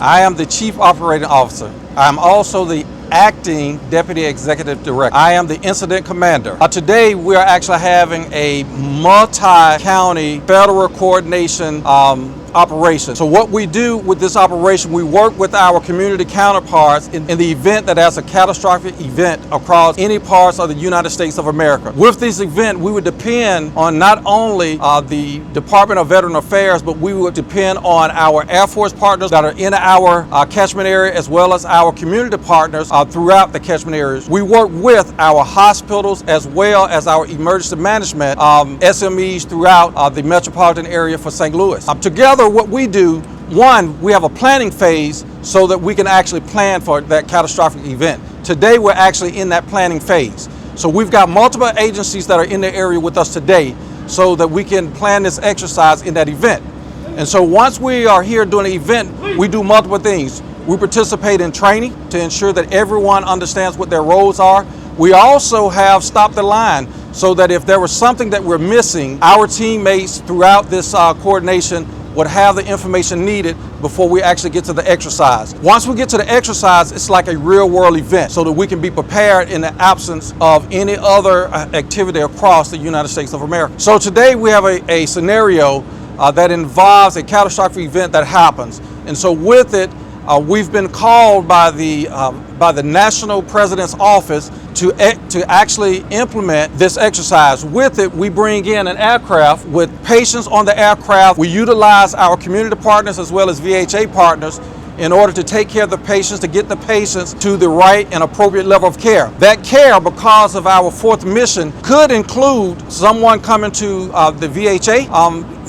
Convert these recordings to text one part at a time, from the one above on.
I am the Chief Operating Officer. I am also the Acting Deputy Executive Director. I am the Incident Commander. Today we are actually having a multi-county federal coordination operation. So what we do with this operation, we work with our community counterparts in the event that there's a catastrophic event across any parts of the United States of America. With this event, we would depend on not only the Department of Veteran Affairs, but we would depend on our Air Force partners that are in our catchment area, as well as our community partners throughout the catchment areas. We work with our hospitals as well as our emergency management SMEs throughout the metropolitan area for St. Louis. Together, what we do, one, we have a planning phase so that we can actually plan for that catastrophic event. Today, we're actually in that planning phase. So we've got multiple agencies that are in the area with us today so that we can plan this exercise in that event. And so once we are here doing the event, we do multiple things. We participate in training to ensure that everyone understands what their roles are. We also have Stop the Line so that if there was something that we're missing, our teammates throughout this coordination would have the information needed before we actually get to the exercise. Once we get to the exercise, it's like a real world event so that we can be prepared in the absence of any other activity across the United States of America. So today we have a scenario that involves a catastrophic event that happens. And so with it, we've been called by the National President's Office to actually implement this exercise. With it, we bring in an aircraft with patients on the aircraft. We utilize our community partners as well as VHA partners in order to take care of the patients, to get the patients to the right and appropriate level of care. That care, because of our fourth mission, could include someone coming to the VHA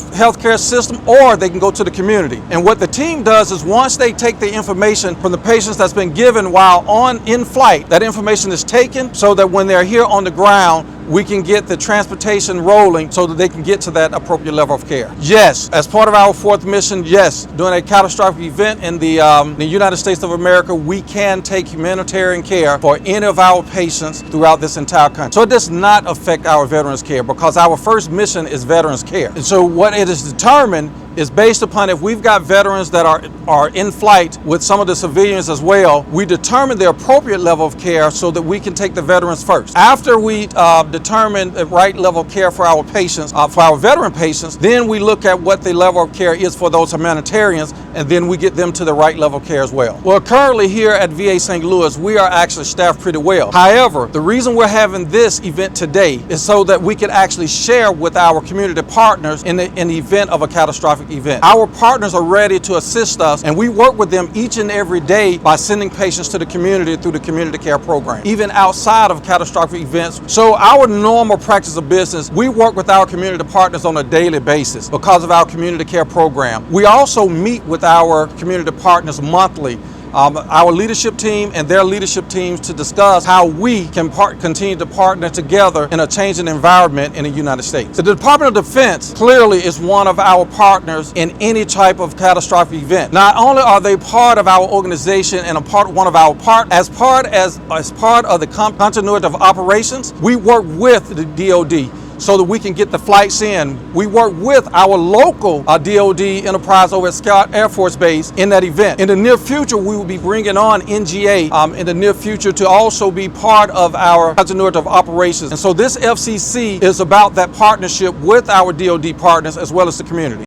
healthcare system, or they can go to the community. And what the team does is once they take the information from the patients that's been given while in flight, that information is taken so that when they're here on the ground, we can get the transportation rolling so that they can get to that appropriate level of care. Yes, as part of our fourth mission, yes, during a catastrophic event in the United States of America, we can take humanitarian care for any of our patients throughout this entire country. So it does not affect our veterans care because our first mission is veterans care. And so what it is determined is based upon if we've got veterans that are in flight with some of the civilians as well, we determine the appropriate level of care so that we can take the veterans first. After we determine the right level of care for our patients, for our veteran patients, then we look at what the level of care is for those humanitarians, and then we get them to the right level of care as well. Well, currently here at VA St. Louis, we are actually staffed pretty well. However, the reason we're having this event today is so that we can actually share with our community partners in the event of a catastrophic event. Our partners are ready to assist us, and we work with them each and every day by sending patients to the community through the community care program, even outside of catastrophic events. So our normal practice of business, we work with our community partners on a daily basis because of our community care program. We also meet with our community partners monthly, our leadership team and their leadership teams, to discuss how we can continue to partner together in a changing environment in the United States. The Department of Defense clearly is one of our partners in any type of catastrophic event. Not only are they part of our organization and one of our as part of the continuity of operations, we work with the DoD so that we can get the flights in. We work with our local DoD enterprise over at Scott Air Force Base in that event. In the near future, we will be bringing on NGA in the near future to also be part of our continuity of operations. And so this FCC is about that partnership with our DoD partners as well as the community.